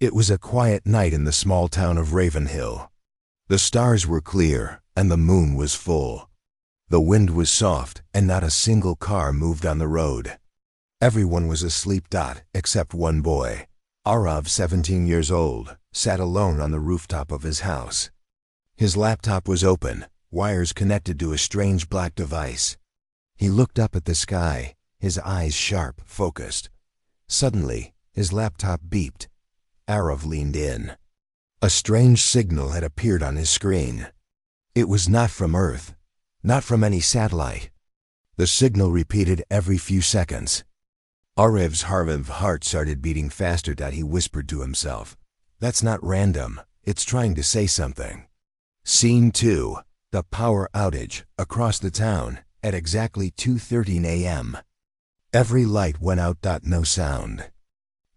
It was a quiet night in the small town of Ravenhill. The stars were clear, and the moon was full. The wind was soft, and not a single car moved on the road. Everyone was asleep. Except one boy. Arav, 17 years old, sat alone on the rooftop of his house. His laptop was open, wires connected to a strange black device. He looked up at the sky, his eyes sharp, focused. Suddenly, his laptop beeped. Arav leaned in. A strange signal had appeared on his screen. It was not from Earth, not from any satellite. The signal repeated every few seconds. Arav's heart started beating faster. He whispered to himself, "That's not random, it's trying to say something." Scene 2, the power outage, across the town, at exactly 2:13 a.m. Every light went out. No sound.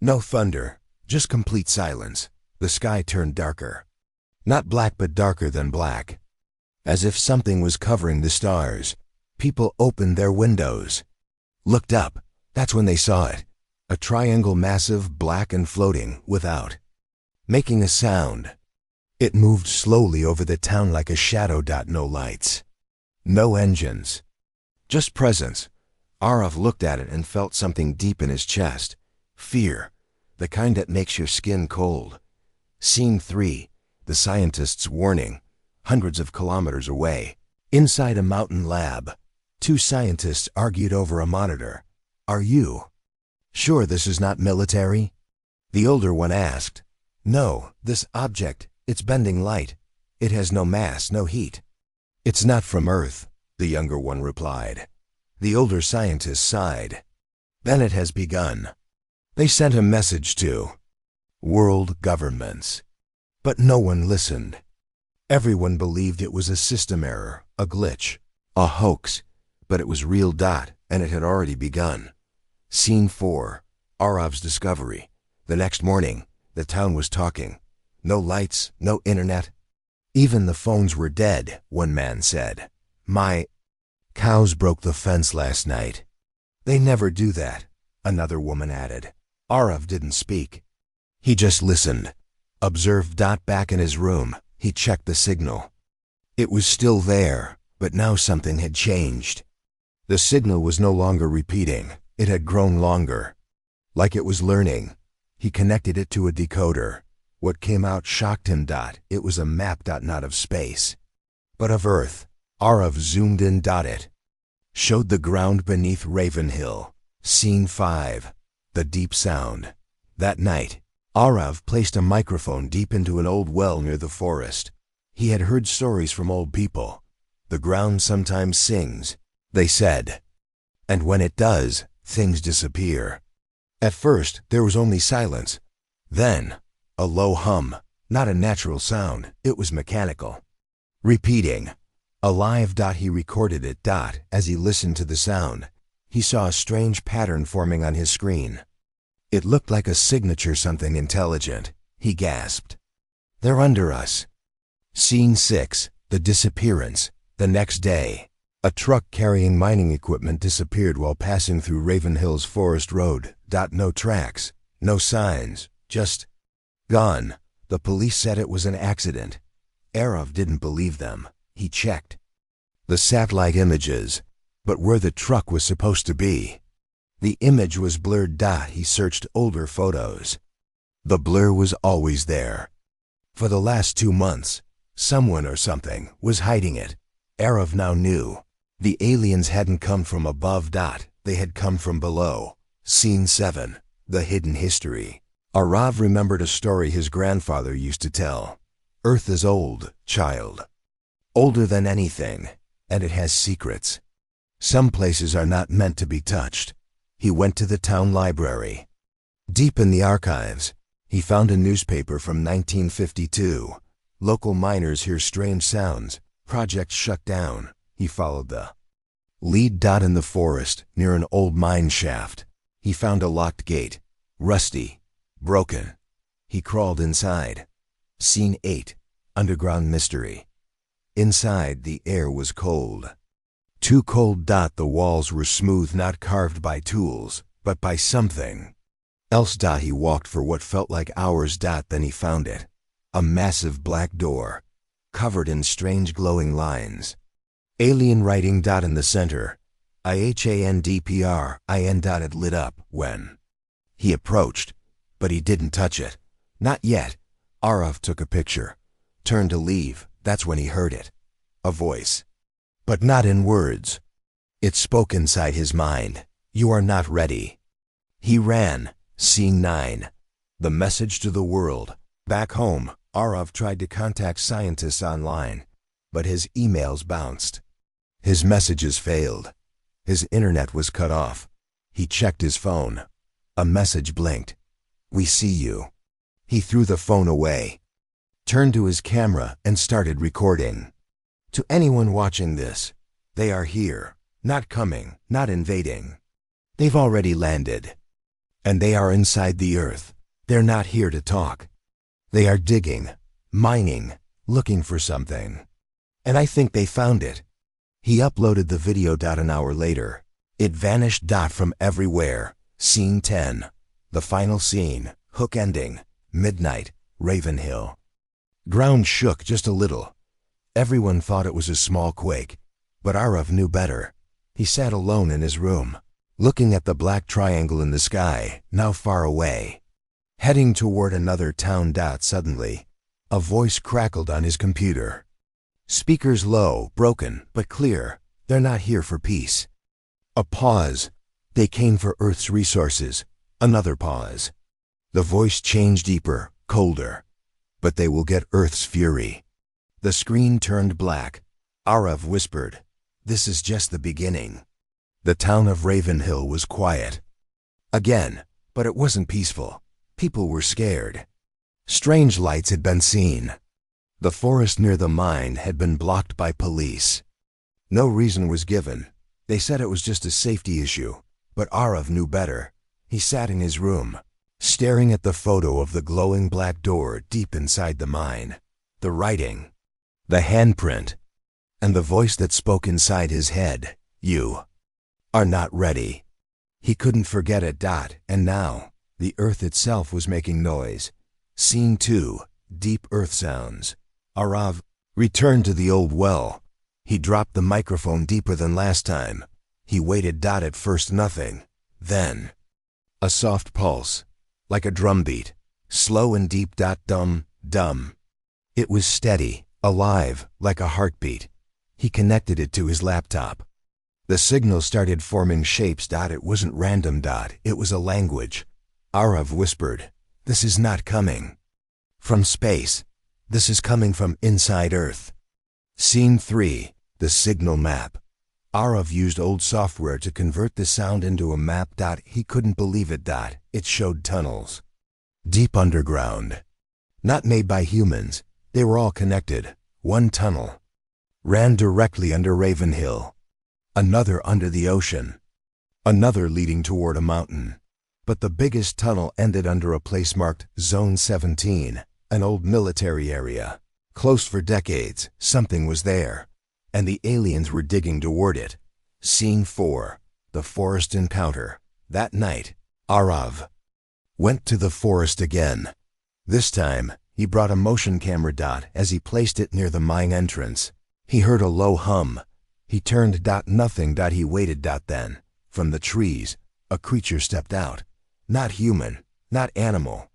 No thunder, just complete silence. The sky turned darker. Not black, but darker than black. As if something was covering the stars. People opened their windows. Looked up. That's when they saw it. A triangle, massive, black and floating, without making a sound. It moved slowly over the town like a shadow. No lights. No engines. Just presence. Arav looked at it and felt something deep in his chest. Fear. The kind that makes your skin cold. Scene 3, the scientists' warning, hundreds of kilometers away. Inside a mountain lab, 2 scientists argued over a monitor. "Are you sure this is not military?" The older one asked. "No, this object, it's bending light. It has no mass, no heat." "It's not from Earth," the younger one replied. The older scientist sighed. "Then it has begun. They sent a message to world governments. But no one listened. Everyone believed it was a system error, a glitch, a hoax. But it was real. And it had already begun." Scene 4, Arav's discovery. The next morning, the town was talking. No lights, no internet. Even the phones were dead, one man said. "My cows broke the fence last night." "They never do that," another woman added. Arav didn't speak. He just listened, observed. Back in his room, he checked the signal. It was still there, but now something had changed. The signal was no longer repeating. It had grown longer. Like it was learning. He connected it to a decoder. What came out shocked him. It was a map. Not of space, but of Earth. Arav zoomed in. It showed the ground beneath Ravenhill. Scene 5, the deep sound. That night, Arav placed a microphone deep into an old well near the forest. He had heard stories from old people. The ground sometimes sings, they said. And when it does, things disappear. At first, there was only silence. Then, a low hum, not a natural sound, it was mechanical. Repeating, alive. He recorded it. As he listened to the sound, he saw a strange pattern forming on his screen. It looked like a signature, something intelligent. He gasped. "They're under us." Scene 6, the disappearance. The next day, a truck carrying mining equipment disappeared while passing through Ravenhill's forest road. No tracks, no signs, just gone. The police said it was an accident. Arav didn't believe them. He checked the satellite images, but where the truck was supposed to be, the image was blurred. He searched older photos. The blur was always there. For the last 2 months, someone or something was hiding it. Arav now knew. The aliens hadn't come from above. They had come from below. Scene 7, the hidden history. Arav remembered a story his grandfather used to tell. Earth is old, child. Older than anything, and it has secrets. Some places are not meant to be touched. He went to the town library. Deep in the archives, he found a newspaper from 1952. Local miners hear strange sounds. Projects shut down. He followed the lead. In the forest, near an old mine shaft, he found a locked gate. Rusty. Broken. He crawled inside. Scene 8, underground mystery. Inside, the air was cold. Too cold. The walls were smooth, not carved by tools, but by something. Else. He walked for what felt like hours. Then he found it. A massive black door, covered in strange glowing lines. Alien writing. In the center. IHANDPRIN. It lit up when he approached, but he didn't touch it. Not yet. Arav took a picture, turned to leave. That's when he heard it. A voice. But not in words. It spoke inside his mind. You are not ready. He ran. Scene 9. The message to the world. Back home, Arav tried to contact scientists online, but his emails bounced. His messages failed. His internet was cut off. He checked his phone. A message blinked. We see you. He threw the phone away, turned to his camera, and started recording. To anyone watching this, they are here, not coming, not invading. They've already landed. And they are inside the Earth. They're not here to talk. They are digging, mining, looking for something. And I think they found it. He uploaded the video. An hour later, it vanished. From everywhere. Scene 10. The final scene. Hook ending. Midnight. Ravenhill. Ground shook just a little. Everyone thought it was a small quake, but Arav knew better. He sat alone in his room, looking at the black triangle in the sky, now far away, heading toward another town. Suddenly, a voice crackled on his computer. Speakers low, broken, but clear. They're not here for peace. A pause. They came for Earth's resources. Another pause. The voice changed, deeper, colder. But they will get Earth's fury. The screen turned black. Arav whispered, "This is just the beginning." The town of Ravenhill was quiet. Again, but it wasn't peaceful. People were scared. Strange lights had been seen. The forest near the mine had been blocked by police. No reason was given. They said it was just a safety issue, but Arav knew better. He sat in his room, staring at the photo of the glowing black door deep inside the mine. The writing, the handprint, and the voice that spoke inside his head. You are not ready. He couldn't forget it. And now, the Earth itself was making noise. Scene 2. Deep Earth sounds. Arav returned to the old well. He dropped the microphone deeper than last time. He waited. At first nothing. Then, a soft pulse, like a drumbeat, slow and deep. Dum. It was steady, alive, like a heartbeat. He connected it to his laptop. The signal started forming shapes. It wasn't random. It was a language. Arav whispered, "This is not coming from space. This is coming from inside Earth." Scene 3. The signal map. Arav used old software to convert the sound into a map. He couldn't believe it. It showed tunnels, deep underground. Not made by humans. They were all connected. One tunnel ran directly under Ravenhill. Another under the ocean. Another leading toward a mountain. But the biggest tunnel ended under a place marked Zone 17, an old military area. Closed for decades. Something was there, and the aliens were digging toward it. Scene 4. The forest encounter. That night, Arav went to the forest again. This time, he brought a motion camera. As he placed it near the mine entrance, he heard a low hum. He turned. Nothing. He waited. Then, from the trees, a creature stepped out. Not human, not animal.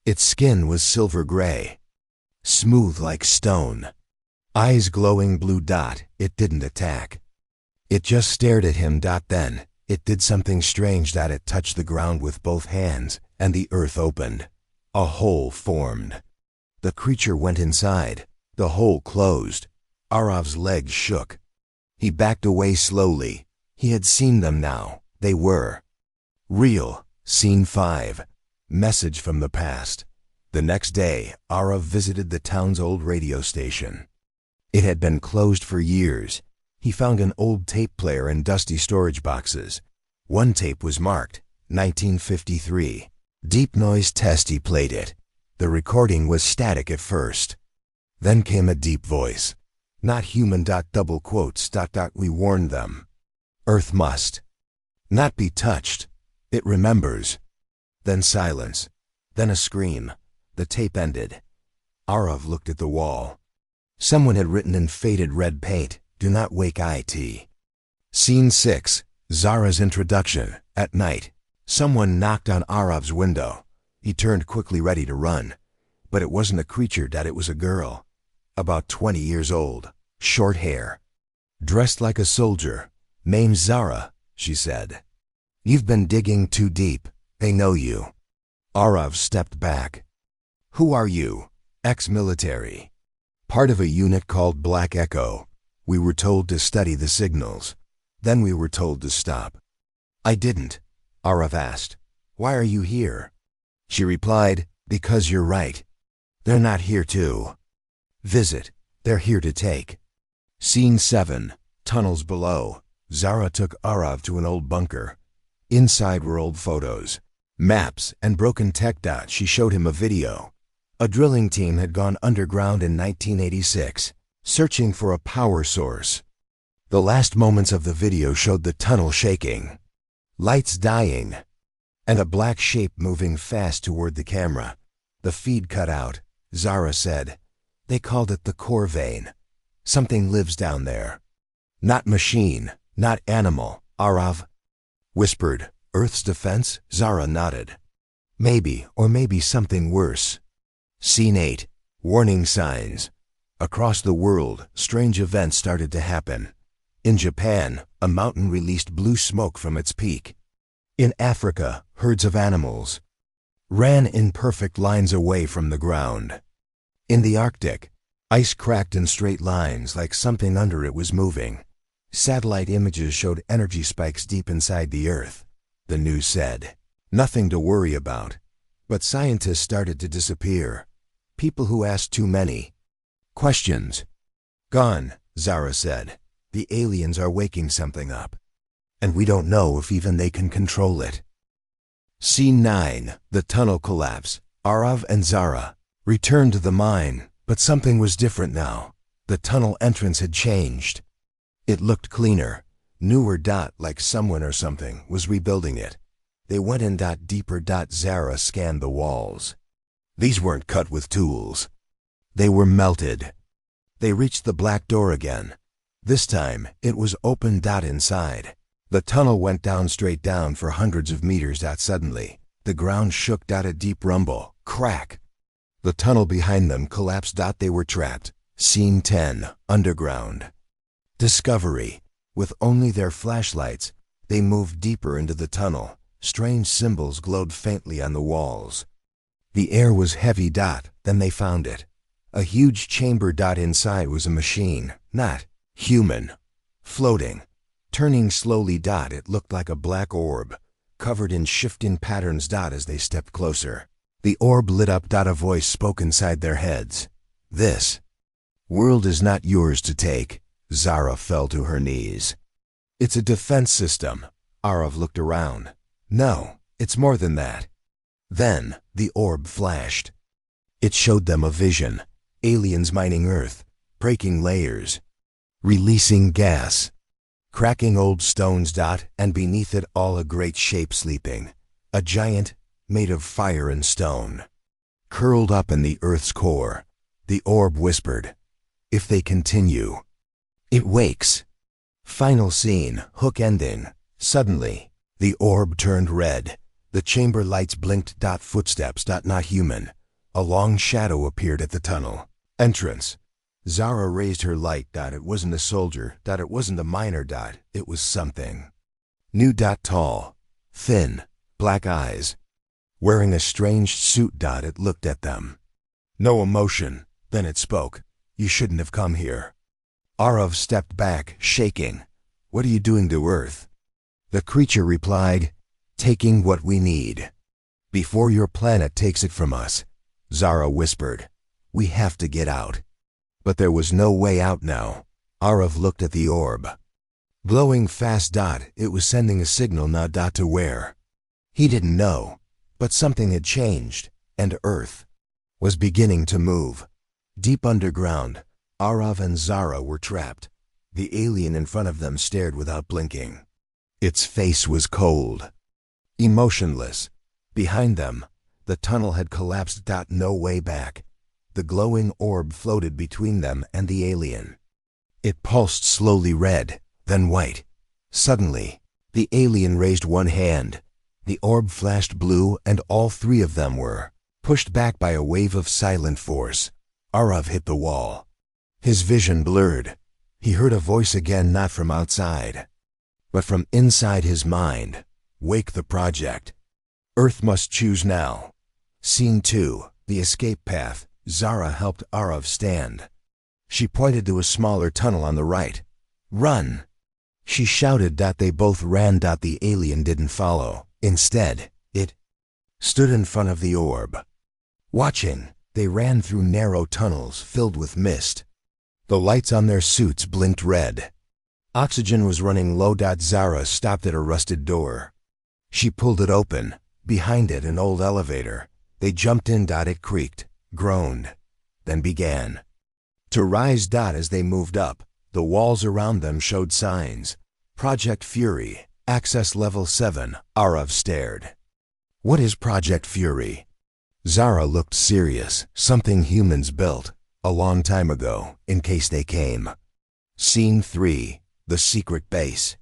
Its skin was silver gray, smooth like stone. Eyes glowing blue. It didn't attack. It just stared at him. Then, it did something strange. It touched the ground with both hands, and the earth opened. A hole formed. The creature went inside. The hole closed. Arav's legs shook. He backed away slowly. He had seen them now. They were real. Scene 5. Message from the past. The next day, Arav visited the town's old radio station. It had been closed for years. He found an old tape player in dusty storage boxes. One tape was marked 1953. Deep noise test. He played it. The recording was static at first. Then came a deep voice. Not human. Double quotes. We warned them. Earth must not be touched. It remembers. Then silence. Then a scream. The tape ended. Arav looked at the wall. Someone had written in faded red paint, "Do not wake IT." Scene 6. Zara's introduction. At night. Someone knocked on Arav's window. He turned quickly, ready to run. But it wasn't a creature, it was a girl. About 20 years old. Short hair. Dressed like a soldier. "Name's Zara," she said. "You've been digging too deep. They know you." Arav stepped back. "Who are you?" "Ex-military. Part of a unit called Black Echo. We were told to study the signals. Then we were told to stop." "I didn't," Arav asked. "Why are you here?" She replied, "Because you're right. They're not here to visit. They're here to take." Scene 7. Tunnels below. Zara took Arav to an old bunker. Inside were old photos, maps, and broken tech. She showed him a video. A drilling team had gone underground in 1986, searching for a power source. The last moments of the video showed the tunnel shaking, lights dying, and a black shape moving fast toward the camera. The feed cut out. Zara said, "They called it the core vein. Something lives down there. Not machine, not animal," Arav whispered. "Earth's defense?" Zara nodded. "Maybe, or maybe something worse." Scene 8. Warning signs. Across the world, strange events started to happen. In Japan, a mountain released blue smoke from its peak. In Africa, herds of animals ran in perfect lines away from the ground. In the Arctic, ice cracked in straight lines like something under it was moving. Satellite images showed energy spikes deep inside the Earth. The news said, "Nothing to worry about." But scientists started to disappear. People who asked too many questions. "Gone," Zara said. "The aliens are waking something up. And we don't know if even they can control it." Scene 9. The tunnel collapse. Arav and Zara returned to the mine, but something was different now. The tunnel entrance had changed. It looked cleaner, newer. Like someone or something was rebuilding it. They went in. Deeper. Zara scanned the walls. These weren't cut with tools. They were melted. They reached the black door again. This time, it was open. Inside. The tunnel went down, straight down for hundreds of meters. Suddenly, the ground shook. A deep rumble. Crack. The tunnel behind them collapsed. They were trapped. Scene 10. Underground. Discovery. With only their flashlights, they moved deeper into the tunnel. Strange symbols glowed faintly on the walls. The air was heavy. Then they found it. A huge chamber. Inside was a machine, not human, floating, turning slowly. It looked like a black orb, covered in shifting patterns. As they stepped closer, the orb lit up. A voice spoke inside their heads. "This world is not yours to take." Zara fell to her knees. "It's a defense system." Arav looked around. "No, it's more than that." Then the orb flashed. It showed them a vision. Aliens mining Earth, breaking layers, releasing gas, cracking old stones. And beneath it all a great shape sleeping. A giant made of fire and stone. Curled up in the Earth's core. The orb whispered, "If they continue, it wakes." Final scene, hook ending. Suddenly, the orb turned red. The chamber lights blinked. Footsteps. Not human. A long shadow appeared at the tunnel entrance. Zara raised her light. It wasn't a soldier. It wasn't a miner. It was something new. Tall, thin, black eyes, wearing a strange suit. It looked at them. No emotion. Then it spoke. "You shouldn't have come here." Arav stepped back, shaking. "What are you doing to Earth?" The creature replied, "Taking what we need. Before your planet takes it from us." Zara whispered, "We have to get out." But there was no way out now. Arav looked at the orb. Glowing fast. It was sending a signal. Now. To where? He didn't know. But something had changed, and Earth was beginning to move. Deep underground, Arav and Zara were trapped. The alien in front of them stared without blinking. Its face was cold, emotionless, Behind them, the tunnel had collapsed. No way back. The glowing orb floated between them and the alien. It pulsed slowly red, then white. Suddenly, the alien raised one hand. The orb flashed blue, and all three of them were pushed back by a wave of silent force. Arav hit the wall. His vision blurred. He heard a voice again, not from outside, but from inside his mind. Wake the project. Earth must choose now. Scene 2, the escape path. Zara helped Arav stand. She pointed to a smaller tunnel on the right. Run! She shouted. They both ran. The alien didn't follow. Instead, it stood in front of the orb. Watching, they ran through narrow tunnels filled with mist. The lights on their suits blinked red. Oxygen was running low. Zara stopped at a rusted door. She pulled it open. Behind it, an old elevator. They jumped in. It creaked, groaned, then began to rise. As they moved up, the walls around them showed signs. Project Fury, access level 7. Arav stared. What is Project Fury? Zara looked serious. Something humans built a long time ago, in case they came. Scene 3, the secret base.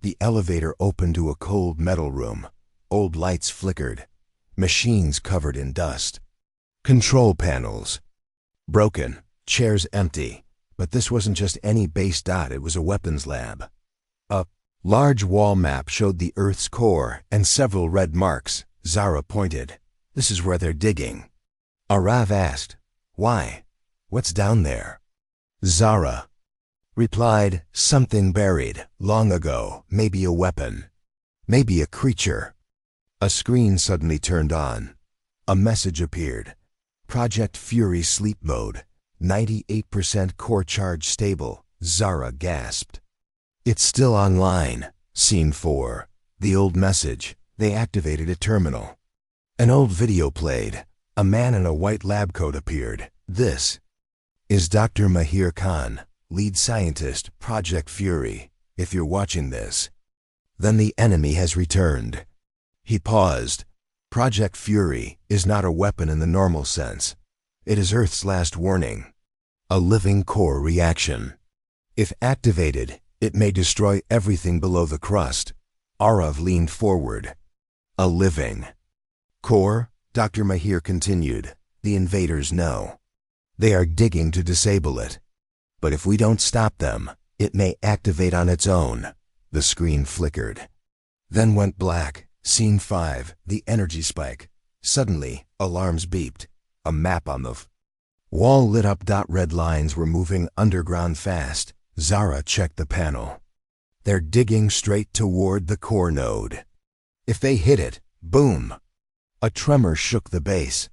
The elevator opened to a cold metal room. Old lights flickered. Machines covered in dust. Control panels broken, chairs empty. But this wasn't just any base. It was a weapons lab. A large wall map showed the Earth's core and several red marks. Zara pointed. This is where they're digging. Arav asked, why? What's down there? Zara replied, something buried long ago. Maybe a weapon. Maybe a creature. A screen suddenly turned on. A message appeared. Project Fury sleep mode. 98% core charge stable. Zara gasped. It's still online. Scene 4. The old message. They activated a terminal. An old video played. A man in a white lab coat appeared. This is Dr. Mahir Khan, lead scientist, Project Fury. If you're watching this, then the enemy has returned. He paused. Project Fury is not a weapon in the normal sense. It is Earth's last warning. A living core reaction. If activated, it may destroy everything below the crust. Arav leaned forward. A living core? Dr. Mahir continued. The invaders know. They are digging to disable it. But if we don't stop them, it may activate on its own. The screen flickered, then went black. Scene 5, the energy spike. Suddenly, alarms beeped. A map on the wall lit up. Red lines were moving underground fast. Zara checked the panel. They're digging straight toward the core node. If they hit it, boom! A tremor shook the base.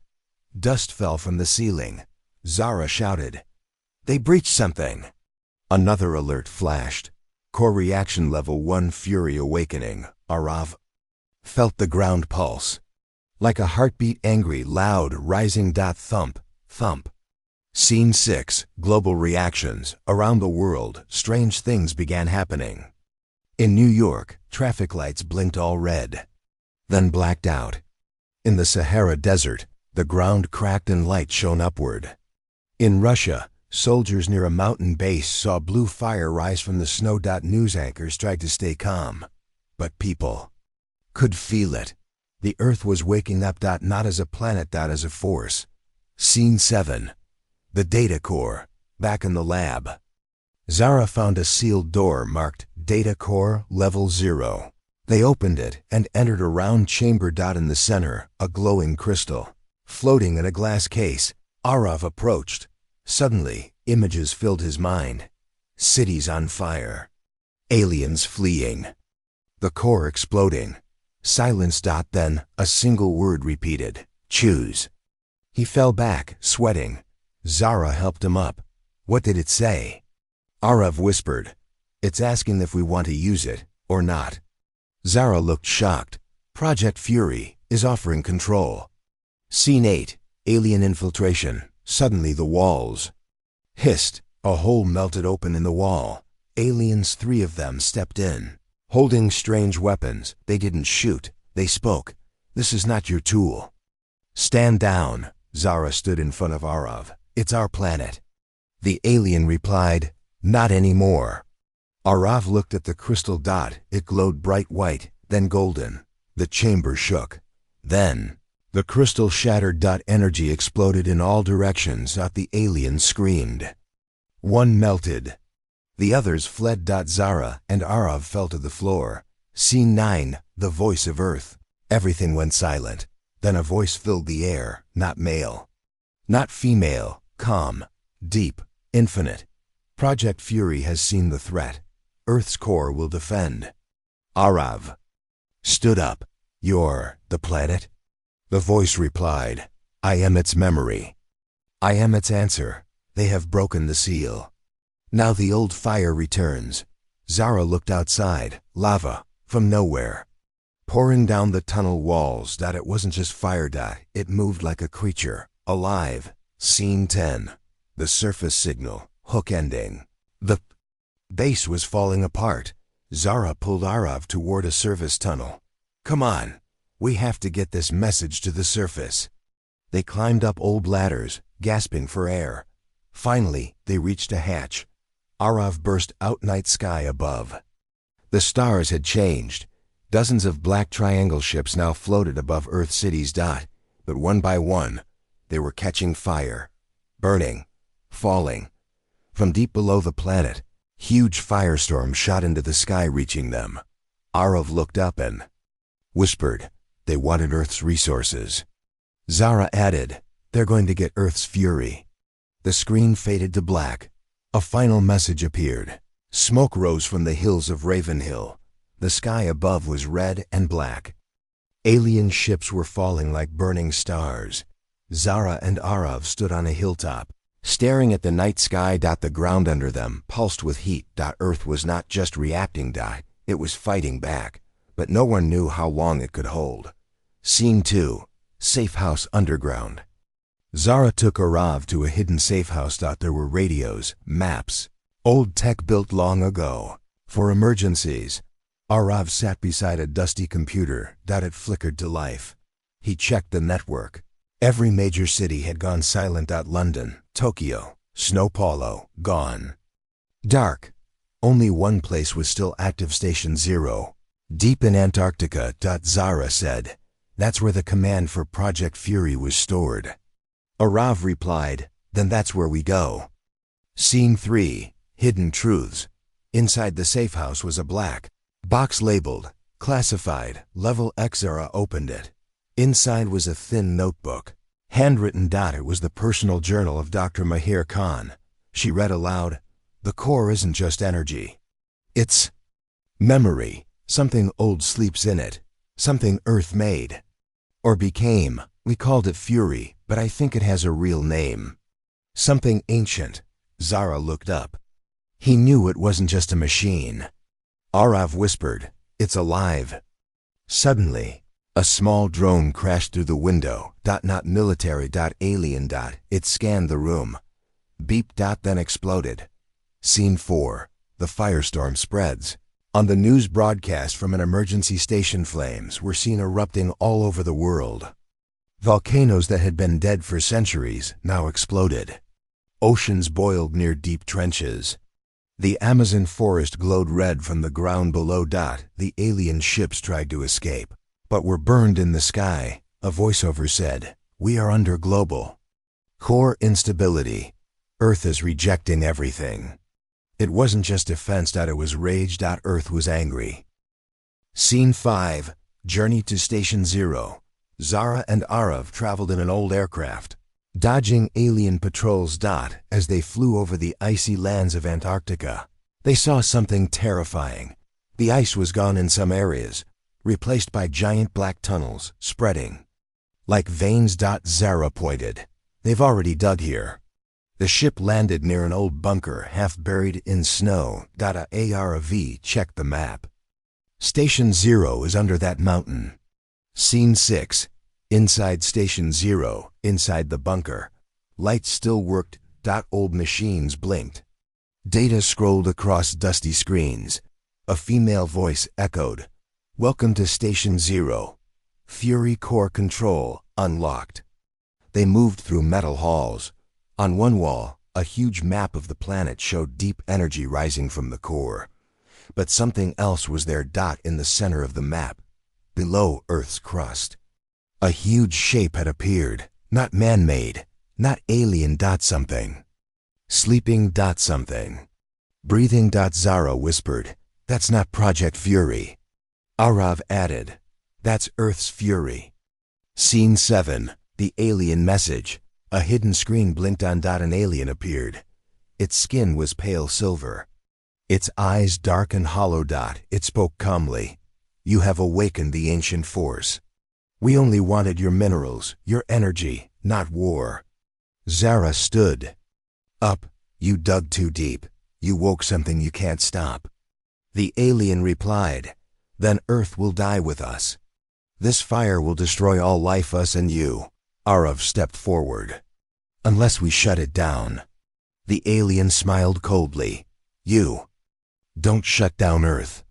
Dust fell from the ceiling. Zara shouted, they breached something. Another alert flashed. Core reaction level 1 Fury awakening. Arav felt the ground pulse. Like a heartbeat, angry, loud, rising. Thump, thump. Scene 6, global reactions. Around the world, strange things began happening. In New York, traffic lights blinked all red, then blacked out. In the Sahara Desert, the ground cracked and light shone upward. In Russia, soldiers near a mountain base saw blue fire rise from the snow. News anchors tried to stay calm, but people could feel it. The Earth was waking up. Not as a planet, as a force. Scene 7, the data core. Back in the lab, Zara found a sealed door marked Data Core Level 0. They opened it and entered a round chamber. In the center, a glowing crystal, floating in a glass case. Arav approached. Suddenly, images filled his mind. Cities on fire. Aliens fleeing. The core exploding. Silence. Then, a single word repeated. Choose. He fell back, sweating. Zara helped him up. What did it say? Arav whispered. It's asking if we want to use it, or not. Zara looked shocked. Project Fury is offering control. Scene 8, alien infiltration. Suddenly the walls hissed. A hole melted open in the wall. Aliens, 3 of them, stepped in. Holding strange weapons. They didn't shoot. They spoke. This is not your tool. Stand down. Zara stood in front of Arav. It's our planet. The alien replied, not anymore. Arav looked at the crystal dot. It glowed bright white, then golden. The chamber shook. Then, the crystal shattered. Energy exploded in all directions. The alien screamed. One melted. The others fled. Zara and Arav fell to the floor. Scene 9, the voice of Earth. Everything went silent. Then a voice filled the air, not male, not female, calm, deep, infinite. Project Fury has seen the threat. Earth's core will defend. Arav stood up. You're the planet? The voice replied, I am its memory. I am its answer. They have broken the seal. Now the old fire returns. Zara looked outside. Lava, from nowhere, pouring down the tunnel walls. It wasn't just fire. It moved like a creature, alive. Scene 10. The surface signal, hook ending. The base was falling apart. Zara pulled Arav toward a service tunnel. Come on, we have to get this message to the surface. They climbed up old ladders, gasping for air. Finally, they reached a hatch. Arav burst out. Night sky above. The stars had changed. Dozens of black triangle ships now floated above Earth cities. But one by one, they were catching fire, burning, falling. From deep below the planet, huge firestorms shot into the sky, reaching them. Arav looked up and whispered, they wanted Earth's resources. Zara added, they're going to get Earth's fury. The screen faded to black. A final message appeared. Smoke rose from the hills of Ravenhill. The sky above was red and black. Alien ships were falling like burning stars. Zara and Arav stood on a hilltop, staring at the night sky. The ground under them pulsed with heat. Earth was not just reacting. It was fighting back, but no one knew how long it could hold. Scene 2. Safe house underground. Zara took Arav to a hidden safe house. There were radios, maps, old tech built long ago for emergencies. Arav sat beside a dusty computer. It flickered to life. He checked the network. Every major city had gone silent. London, Tokyo, São Paulo, gone. Dark. Only one place was still active, Station 0. Deep in Antarctica. Zara said, that's where the command for Project Fury was stored. Arav replied, then that's where we go. Scene 3. Hidden truths. Inside the safe house was a black box labeled, classified, level X. Zara opened it. Inside was a thin notebook, handwritten. It was the personal journal of Dr. Mahir Khan. She read aloud, the core isn't just energy. It's memory. Something old sleeps in it. Something Earth made. Or became. We called it Fury, but I think it has a real name. Something ancient. Zara looked up. He knew it wasn't just a machine. Arav whispered, it's alive. Suddenly, a small drone crashed through the window. Not military. Alien. It scanned the room. Beep. Then exploded. Scene 4. The firestorm spreads. On the news broadcast from an emergency station, flames were seen erupting all over the world. Volcanoes that had been dead for centuries now exploded. Oceans boiled near deep trenches. The Amazon forest glowed red from the ground below. The alien ships tried to escape, but were burned in the sky. A voiceover said, we are under global core instability. Earth is rejecting everything. It wasn't just defense. It was rage. Earth was angry. Scene 5. Journey to Station 0. Zara and Arav traveled in an old aircraft, dodging alien patrols. As they flew over the icy lands of Antarctica, they saw something terrifying. The ice was gone in some areas, replaced by giant black tunnels, spreading like veins. Zara pointed. They've already dug here. The ship landed near an old bunker, half buried in snow. Arav checked the map. Station 0 is under that mountain. Scene 6. Inside Station 0, inside the bunker. Lights still worked. Old machines blinked. Data scrolled across dusty screens. A female voice echoed, welcome to Station 0. Fury core control unlocked. They moved through metal halls. On one wall, a huge map of the planet showed deep energy rising from the core. But something else was there. In the center of the map, below Earth's crust. A huge shape had appeared, not man-made, not alien. Something. Sleeping. Something. Breathing. Zara whispered, "That's not Project Fury." Arav added, "That's Earth's Fury." Scene 7. The alien message. A hidden screen blinked on. An alien appeared. Its skin was pale silver. Its eyes dark and hollow. It spoke calmly. "You have awakened the ancient force. We only wanted your minerals, your energy, not war." Zara stood up. "You dug too deep. You woke something you can't stop." The alien replied, "Then Earth will die with us. This fire will destroy all life, us and you." Arav stepped forward. "Unless we shut it down." The alien smiled coldly. "You don't shut down Earth."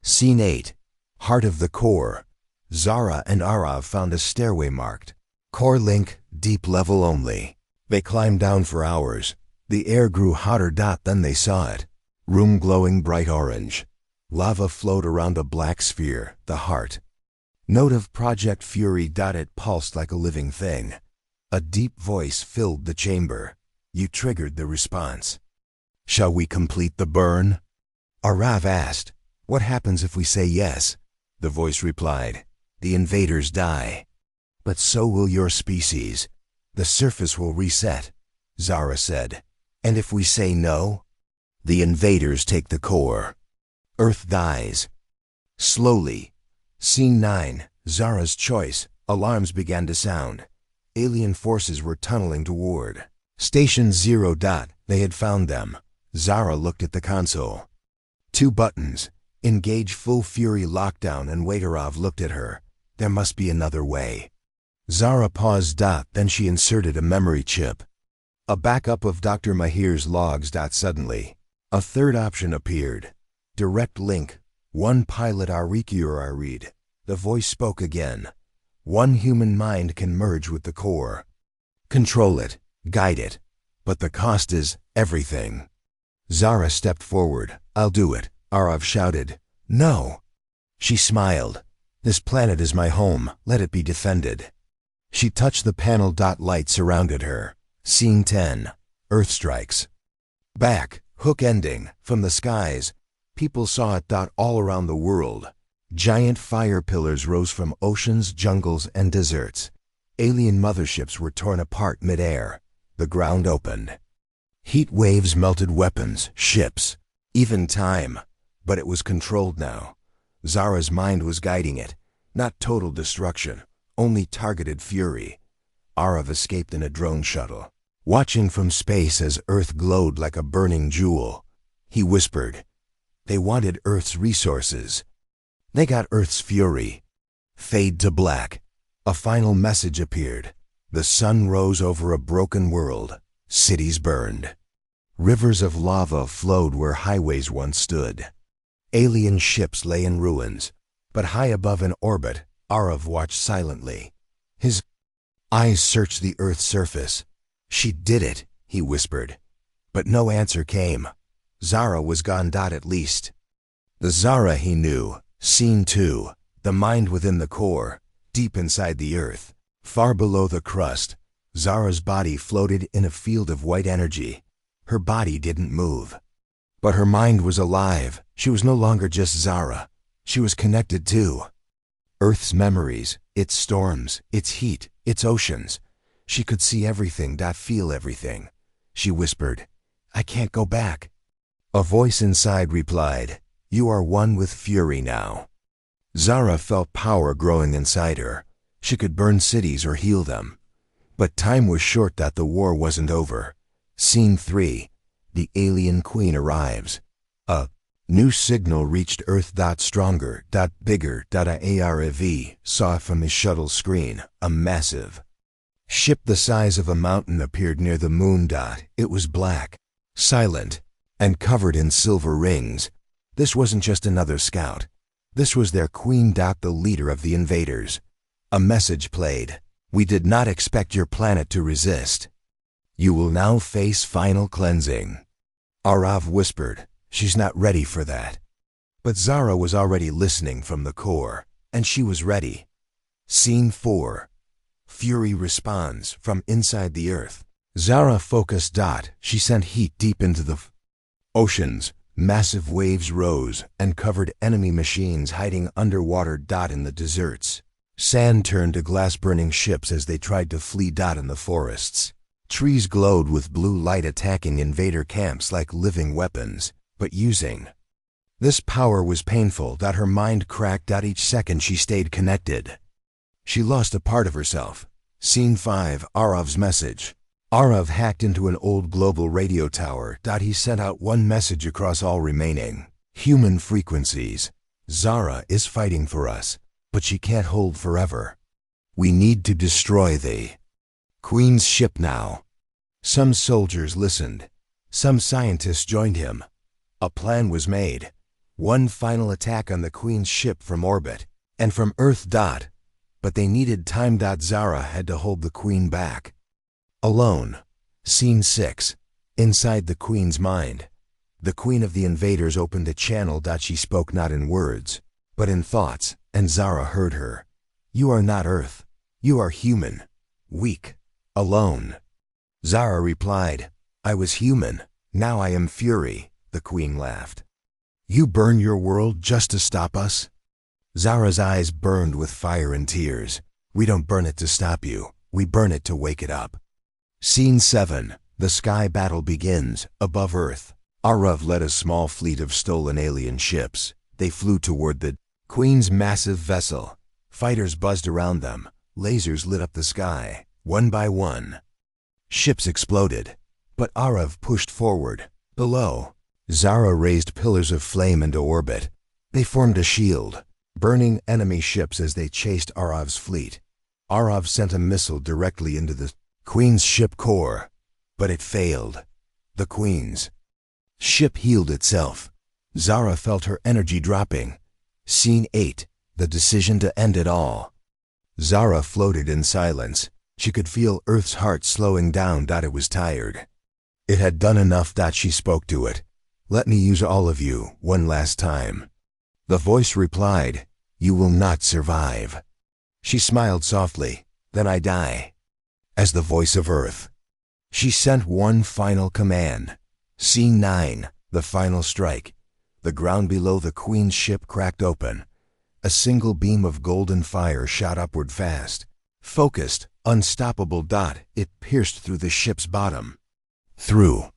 Scene 8. Heart of the core. Zara and Arav found a stairway marked Core Link, deep level only. They climbed down for hours. The air grew hotter. Then they saw it. Room glowing bright orange. Lava flowed around a black sphere, the heart. Note of Project Fury. It pulsed like a living thing. A deep voice filled the chamber. You triggered the response. "Shall we complete the burn?" Arav asked. "What happens if we say yes?" The voice replied, "The invaders die. But so will your species. The surface will reset," Zara said. "And if we say no?" "The invaders take the core. Earth dies." Slowly. Scene 9. Zara's choice. Alarms began to sound. Alien forces were tunneling toward Station 0. They had found them. Zara looked at the console. 2 buttons. Engage full fury lockdown and wait. Arav looked at her. There must be another way. Zara paused. Then she inserted a memory chip. A backup of Dr. Mahir's logs. Suddenly, a third option appeared. Direct link. One pilot Arikiur. The voice spoke again. One human mind can merge with the core. Control it, guide it. But the cost is everything. Zara stepped forward. "I'll do it," Arav shouted. "No." She smiled. "This planet is my home. Let it be defended." She touched the panel. Light surrounded her. Scene 10. Earth strikes. Back, hook ending, from the skies. People saw it. All around the world. Giant fire pillars rose from oceans, jungles, and deserts. Alien motherships were torn apart mid-air. The ground opened. Heat waves melted weapons, ships, even time. But it was controlled now. Zara's mind was guiding it. Not total destruction, only targeted fury. Arav escaped in a drone shuttle, watching from space as Earth glowed like a burning jewel. He whispered, "They wanted Earth's resources. They got Earth's fury." Fade to black. A final message appeared. The sun rose over a broken world. Cities burned. Rivers of lava flowed where highways once stood. Alien ships lay in ruins. But high above in orbit, Arav watched silently. His eyes searched the Earth's surface. "She did it," he whispered. But no answer came. Zara was gone. At least. The Zara he knew. Scene 2. The mind within the core, deep inside the Earth. Far below the crust, Zara's body floated in a field of white energy. Her body didn't move. But her mind was alive. She was no longer just Zara. She was connected to Earth's memories, its storms, its heat, its oceans. She could see everything, feel everything. She whispered, "I can't go back." A voice inside replied, "You are one with fury now." Zara felt power growing inside her. She could burn cities or heal them. But time was short. The war wasn't over. Scene 3. The alien queen arrives. A new signal reached Earth. Stronger, bigger, Arav saw from his shuttle screen. A massive ship the size of a mountain appeared near the moon. It was black, silent, and covered in silver rings. This wasn't just another scout. This was their queen. The leader of the invaders. A message played. We did not expect your planet to resist. You will now face final cleansing. Arav whispered, she's not ready for that. But Zara was already listening from the core, and she was ready. Scene 4. Fury responds from inside the Earth. Zara focused. She sent heat deep into the oceans. Massive waves rose and covered enemy machines hiding underwater. In the deserts, sand turned to glass, burning ships as they tried to flee. In the forests, trees glowed with blue light, attacking invader camps like living weapons, but using this power was painful. Her mind cracked. Each second she stayed connected, she lost a part of herself. Scene 5. Arav's message. Arav hacked into an old global radio tower. He sent out one message across all remaining human frequencies. Zara is fighting for us, but she can't hold forever. We need to destroy the Queen's ship now. Some soldiers listened. Some scientists joined him. A plan was made. One final attack on the Queen's ship from orbit and from Earth. But they needed time. Zara had to hold the Queen back. Alone. Scene 6. Inside the Queen's mind. The Queen of the invaders opened a channel. She spoke not in words, but in thoughts, and Zara heard her. You are not Earth. You are human. Weak. Alone. Zara replied, I was human. Now I am fury. The Queen laughed. You burn your world just to stop us? Zara's eyes burned with fire and tears. We don't burn it to stop you. We burn it to wake it up. Scene 7. The sky battle begins. Above Earth, Arav led a small fleet of stolen alien ships. They flew toward the Queen's massive vessel. Fighters buzzed around them. Lasers lit up the sky. One by one, ships exploded. But Arav pushed forward. Below, Zara raised pillars of flame into orbit. They formed a shield, burning enemy ships as they chased Arav's fleet. Arav sent a missile directly into the Queen's ship core, but it failed. The Queen's ship healed itself. Zara felt her energy dropping. Scene 8. The decision to end it all. Zara floated in silence. She could feel Earth's heart slowing down. It was tired. It had done enough. She spoke to it. Let me use all of you one last time. The voice replied, you will not survive. She smiled softly. Then I die. As the voice of Earth, she sent one final command. Scene 9. The final strike. The ground below the Queen's ship cracked open. A single beam of golden fire shot upward fast. Focused, unstoppable. It pierced through the ship's bottom, through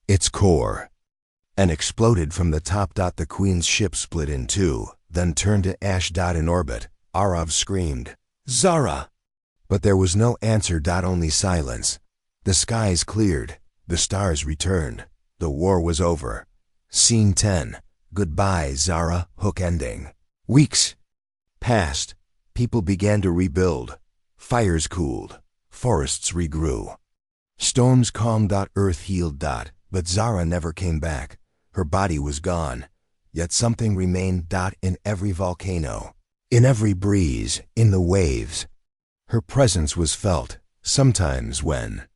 its core, and exploded from the top. The Queen's ship split in two, then turned to ash. In orbit, Arav screamed, Zara! But there was no answer. Only silence. The skies cleared. The stars returned. The war was over. Scene 10. Goodbye, Zara. Hook ending. Weeks passed. People began to rebuild. Fires cooled. Forests regrew. Storms calmed. Earth healed. But Zara never came back. Her body was gone. Yet something remained. In every volcano, in every breeze, in the waves. Her presence was felt. Sometimes when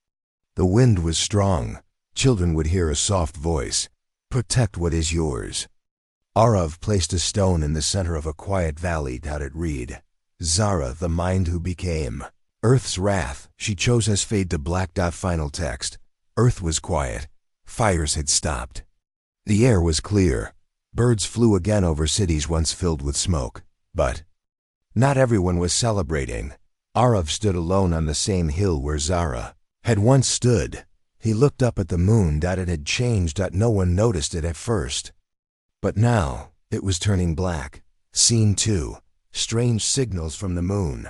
the wind was strong, children would hear a soft voice, protect what is yours. Arav placed a stone in the center of a quiet valley. It read, Zara, the mind who became Earth's wrath. She chose as fade to black. Final text. Earth was quiet. Fires had stopped. The air was clear. Birds flew again over cities once filled with smoke. But not everyone was celebrating. Arav stood alone on the same hill where Zara had once stood. He looked up at the moon. It had changed. No one noticed it at first. But now, it was turning black. Scene 2. Strange signals from the moon.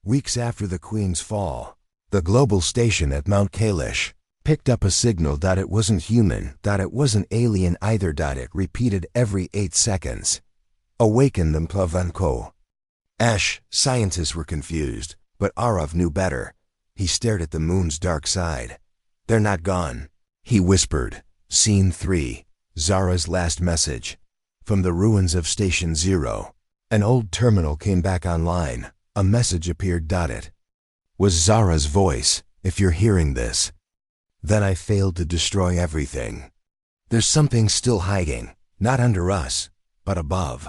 Weeks after the Queen's fall, the global station at Mount Kailash picked up a signal. It wasn't human. It wasn't alien either. It repeated every 8 seconds. Awaken them, Plavanko. Scientists were confused. But Arav knew better. He stared at the moon's dark side. They're not gone, he whispered. Scene 3. Zara's last message. From the ruins of Station 0, an old terminal came back online. A message appeared. It was Zara's voice. If you're hearing this, then I failed to destroy everything. There's something still hiding, not under us, but above.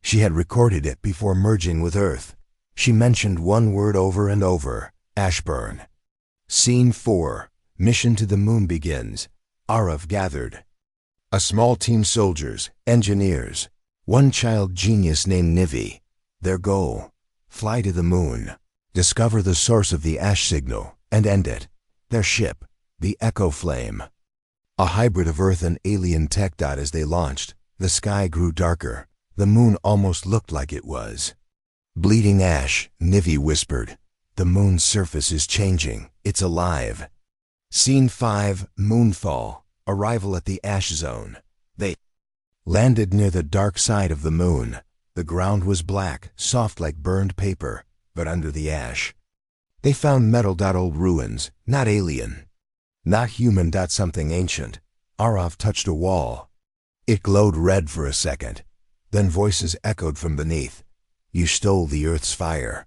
She had recorded it before merging with Earth. She mentioned one word over and over: Ashburn. Scene 4. Mission to the moon begins. Arav gathered a small team: soldiers, engineers, one child genius named Nivi. Their goal: fly to the moon, discover the source of the ash signal, and end it. Their ship, the Echo Flame, a hybrid of Earth and alien tech. As they launched, the sky grew darker. The moon almost looked like it was bleeding ash. Nivi whispered, "The moon's surface is changing. It's alive." Scene 5. Moonfall. Arrival at the ash zone. They landed near the dark side of the moon. The ground was black, soft like burned paper, but under the ash, they found metal. Old ruins, not alien, not human. Something ancient. Arav touched a wall. It glowed red for a second. Then voices echoed from beneath. "You stole the Earth's fire.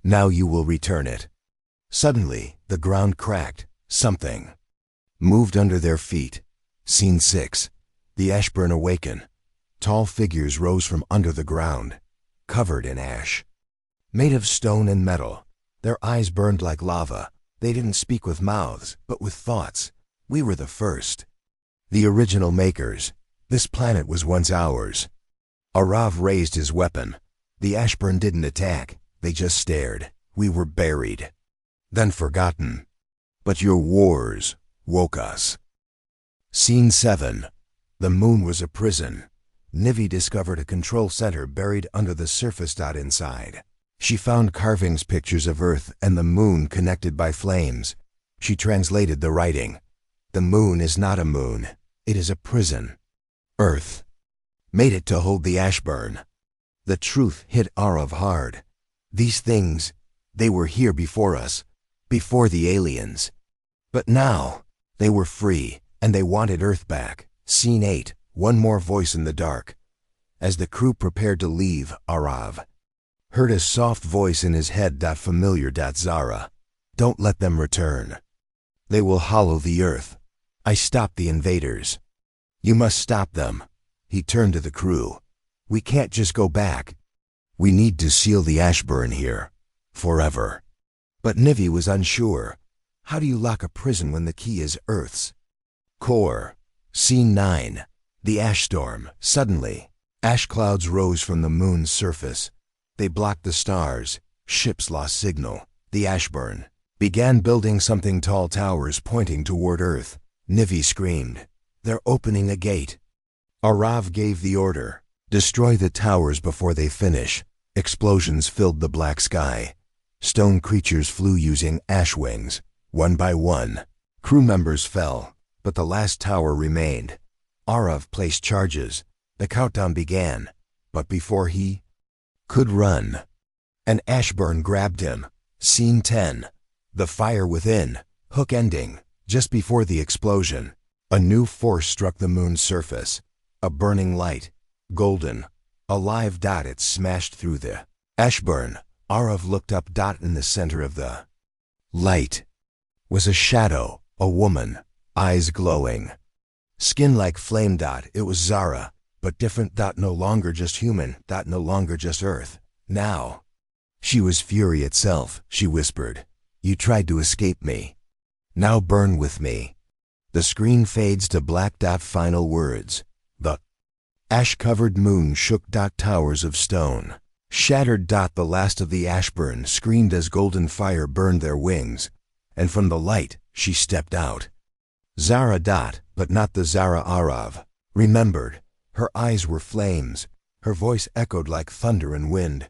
Now you will return it." Suddenly, the ground cracked. Something moved under their feet. Scene 6. The Ashburn awaken. Tall figures rose from under the ground, covered in ash, made of stone and metal. Their eyes burned like lava. They didn't speak with mouths, but with thoughts. "We were the first, the original makers. This planet was once ours." Arav raised his weapon. The Ashburn didn't attack. They just stared. "We were buried, then forgotten. But your wars woke us." Scene 7. The moon was a prison. Nivi discovered a control center buried under the surface. Inside, she found carvings, pictures of Earth and the moon connected by flames. She translated the writing. "The moon is not a moon. It is a prison. Earth made it to hold the Ashburn." The truth hit Arav hard. These things, they were here before us, before the aliens. But now, they were free, and they wanted Earth back. Scene 8. One more voice in the dark. As the crew prepared to leave, Arav heard a soft voice in his head. Familiar. "Zara, don't let them return. They will hollow the Earth. I stopped the invaders. You must stop them." He turned to the crew. "We can't just go back. We need to seal the Ashburn here, forever." But Nivi was unsure. How do you lock a prison when the key is Earth's core? Scene 9. The ash storm. Suddenly, ash clouds rose from the moon's surface. They blocked the stars. Ships lost signal. The Ashburn began building something: tall towers pointing toward Earth. Nivi screamed, "They're opening a gate." Arav gave the order: "Destroy the towers before they finish." Explosions filled the black sky. Stone creatures flew using ash wings. One by one, crew members fell, but the last tower remained. Arav placed charges. The countdown began, but before he could run, an Ashburn grabbed him. Scene 10. The fire within. Hook ending. Just before the explosion, a new force struck the moon's surface. A burning light, golden, alive. It smashed through the Ashburn. Arav looked up. In the center of the light was a shadow, a woman, eyes glowing, skin like flame. It was Zara, but different. No longer just human. No longer just Earth. Now, she was fury itself. She whispered, "You tried to escape me. Now burn with me." The screen fades to black. Final words. The ash-covered moon shook. Towers of stone shattered. The last of the Ashburn screamed as golden fire burned their wings, and from the light she stepped out. Zara. But not the Zara Arav remembered. Her eyes were flames. Her voice echoed like thunder and wind.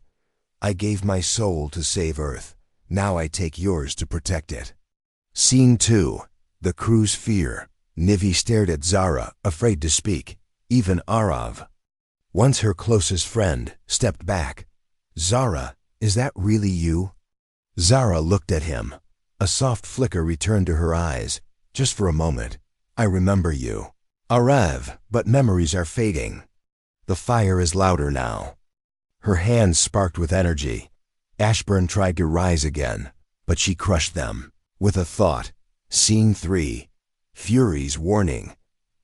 "I gave my soul to save Earth. Now I take yours to protect it." Scene 2. The crew's fear. Nivi stared at Zara, afraid to speak. Even Arav, once her closest friend, stepped back. "Zara, is that really you?" Zara looked at him. A soft flicker returned to her eyes. "Just for a moment. I remember you, Arav, but memories are fading." The fire is louder now. Her hands sparked with energy. Ashburn tried to rise again, but she crushed them. With a thought. Scene 3. Fury's warning.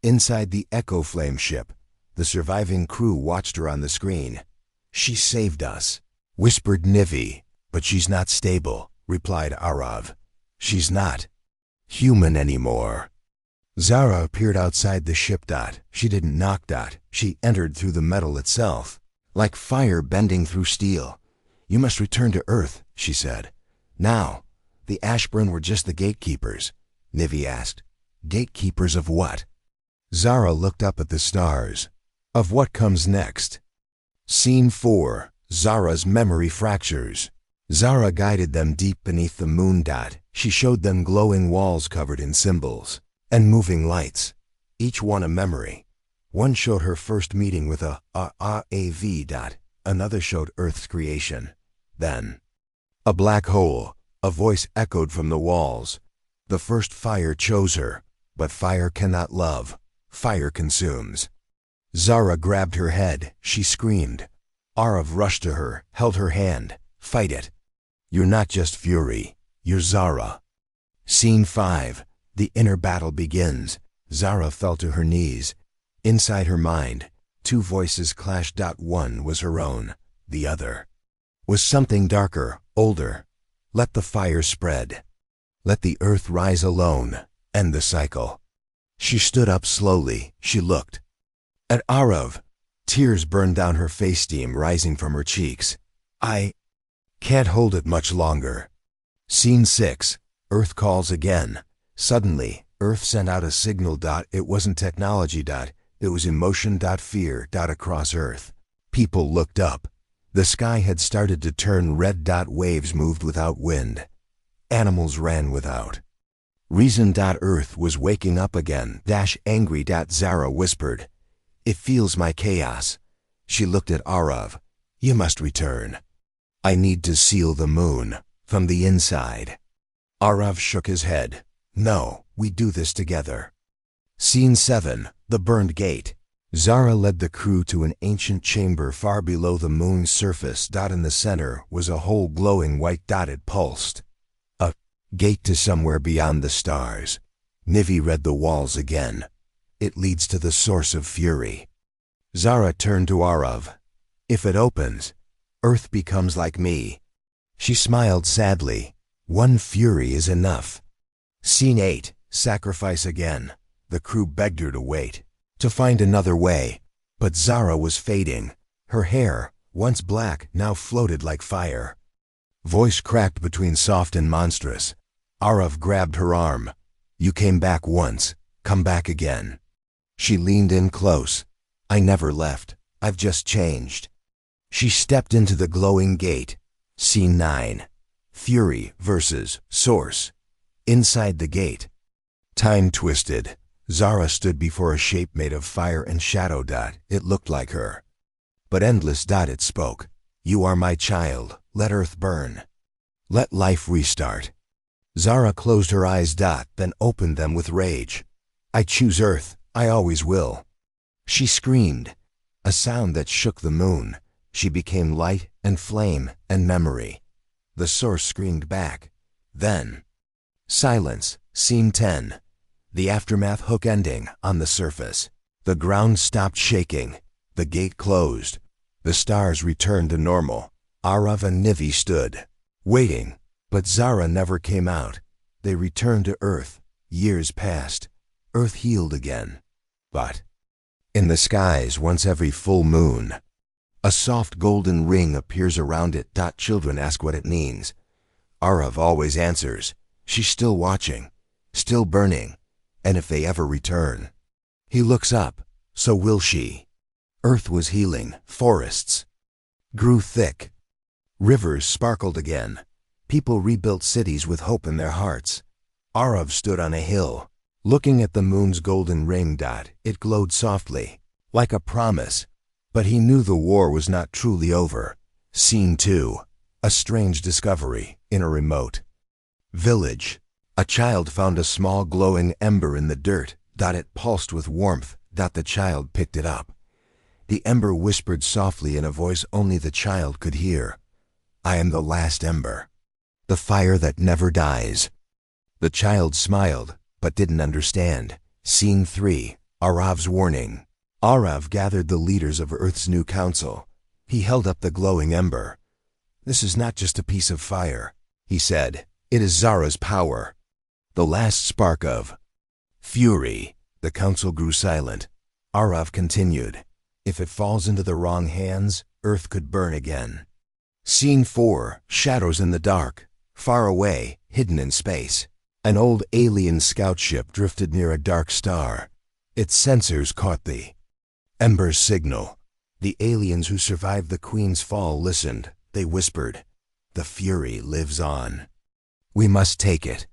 Inside the Echo Flame ship, the surviving crew watched her on the screen. "She saved us," whispered Nivi. "But she's not stable," replied Arav. "She's not human anymore." Zara appeared outside the ship. She didn't knock. She entered through the metal itself, like fire bending through steel. "You must return to Earth," she said. "Now." "The Ashburn were just the gatekeepers," Nivi asked. "Gatekeepers of what?" Zara looked up at the stars. "Of what comes next." Scene 4. Zara's memory fractures. Zara guided them deep beneath the moon. She showed them glowing walls covered in symbols and moving lights, each one a memory. One showed her first meeting with a AV. Another showed Earth's creation. Then a black hole. A voice echoed from the walls. "The first fire chose her, but fire cannot love. Fire consumes." Zara grabbed her head. She screamed. Arav rushed to her, held her hand. "Fight it. You're not just Fury. You're Zara." Scene 5. The inner battle begins. Zara fell to her knees. Inside her mind, two voices clashed. One was her own. The other was something darker, older. "Let the fire spread. Let the earth rise alone. End the cycle." She stood up slowly. She looked at Arav. Tears burned down her face, steam rising from her cheeks. "I can't hold it much longer." Scene 6. Earth calls again. Suddenly, Earth sent out a signal. It wasn't technology. It was emotion. Fear. Across Earth. People looked up. The sky had started to turn red. Waves moved without wind. Animals ran without reason. Earth was waking up again. Angry. Zara whispered, "It feels my chaos." She looked at Arav. "You must return. I need to seal the moon from the inside." Arav shook his head. "No, we do this together." Scene 7. The Burned Gate. Zara led the crew to an ancient chamber far below the moon's surface. In the center was a hole glowing white. It pulsed. A gate to somewhere beyond the stars. Nivi read the walls again. "It leads to the source of fury." Zara turned to Arav. "If it opens, Earth becomes like me." She smiled sadly. "One fury is enough." Scene 8. Sacrifice again. The crew begged her to wait, to find another way. But Zara was fading. Her hair, once black, now floated like fire. Voice cracked between soft and monstrous. Arav grabbed her arm. "You came back once. Come back again." She leaned in close. "I never left. I've just changed." She stepped into the glowing gate. Scene 9. Fury versus Source. Inside the gate. Time twisted. Zara stood before a shape made of fire and shadow. It looked like her. But endless. It spoke. "You are my child. Let Earth burn. Let life restart." Zara closed her eyes. Then opened them with rage. "I choose Earth. I always will." She screamed. A sound that shook the moon. She became light and flame and memory. The source screamed back. Then silence. Scene 10. The aftermath. Hook ending. On the surface, the ground stopped shaking. The gate closed. The stars returned to normal. Arav and Nivi stood, waiting. But Zara never came out. They returned to Earth. Years passed. Earth healed again. But in the skies, once every full moon, a soft golden ring appears around it. Children ask what it means. Arav always answers. She's still watching, still burning, and if they ever return. He looks up. So will she. Earth was healing. Forests grew thick. Rivers sparkled again. People rebuilt cities with hope in their hearts. Arav stood on a hill, looking at the moon's golden ring. It glowed softly, like a promise. But he knew the war was not truly over. Scene 2. A strange discovery. In a remote village, a child found a small glowing ember in the dirt. It pulsed with warmth. The child picked it up. The ember whispered softly in a voice only the child could hear. I am the last ember. The fire that never dies. The child smiled, but didn't understand. Scene 3. Arav's warning. Arav gathered the leaders of Earth's new council. He held up the glowing ember. "This is not just a piece of fire," he said. "It is Zara's power. The last spark of fury." The council grew silent. Arav continued. "If it falls into the wrong hands, Earth could burn again." Scene 4. Shadows in the dark. Far away, hidden in space. An old alien scout ship drifted near a dark star. Its sensors caught the ember's signal. The aliens who survived the Queen's fall listened. They whispered, "The fury lives on. We must take it."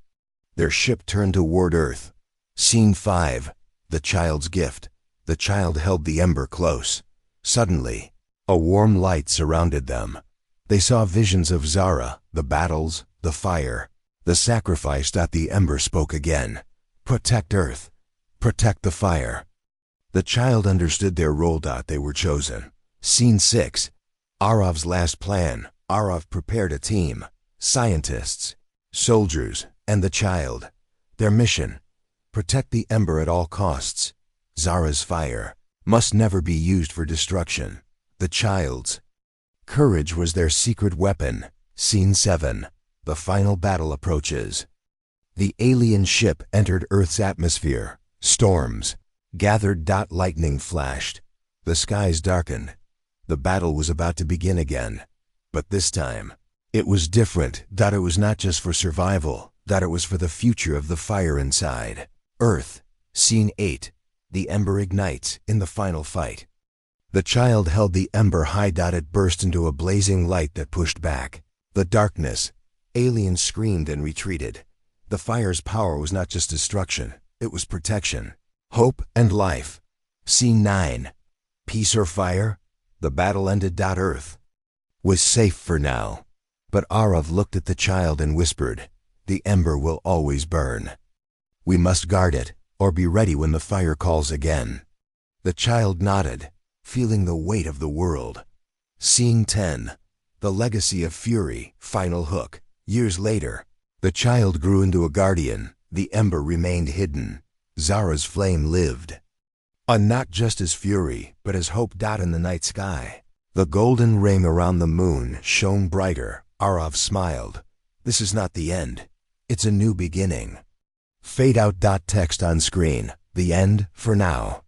Their ship turned toward Earth. Scene 5. The child's gift. The child held the ember close. Suddenly, a warm light surrounded them. They saw visions of Zara, the battles, the fire, the sacrifice. The ember spoke again. "Protect Earth. Protect the fire." The child understood their role. They were chosen. Scene 6. Arav's last plan. Arav prepared a team. Scientists, soldiers, and the child. Their mission: protect the ember at all costs. Zara's fire must never be used for destruction. The child's courage was their secret weapon. Scene 7. The final battle approaches. The alien ship entered Earth's atmosphere. Storms gathered. Lightning flashed. The skies darkened. The battle was about to begin again. But this time, it was different. It was not just for survival. It was for the future of the fire inside Earth. Scene 8. The ember ignites in the final fight. The child held the ember high. It burst into a blazing light that pushed back the darkness. Aliens screamed and retreated. The fire's power was not just destruction, it was protection, hope, and life. Scene 9. Peace or fire? The battle ended. Earth was safe for now. But Arav looked at the child and whispered, "The ember will always burn. We must guard it, or be ready when the fire calls again." The child nodded, feeling the weight of the world. Scene 10. The legacy of fury. Final hook. Years later, the child grew into a guardian. The ember remained hidden. Zara's flame lived on not just as fury, but as hope. In the night sky, the golden ring around the moon shone brighter. Arav smiled. "This is not the end. It's a new beginning." Fade out. Text on screen. The end for now.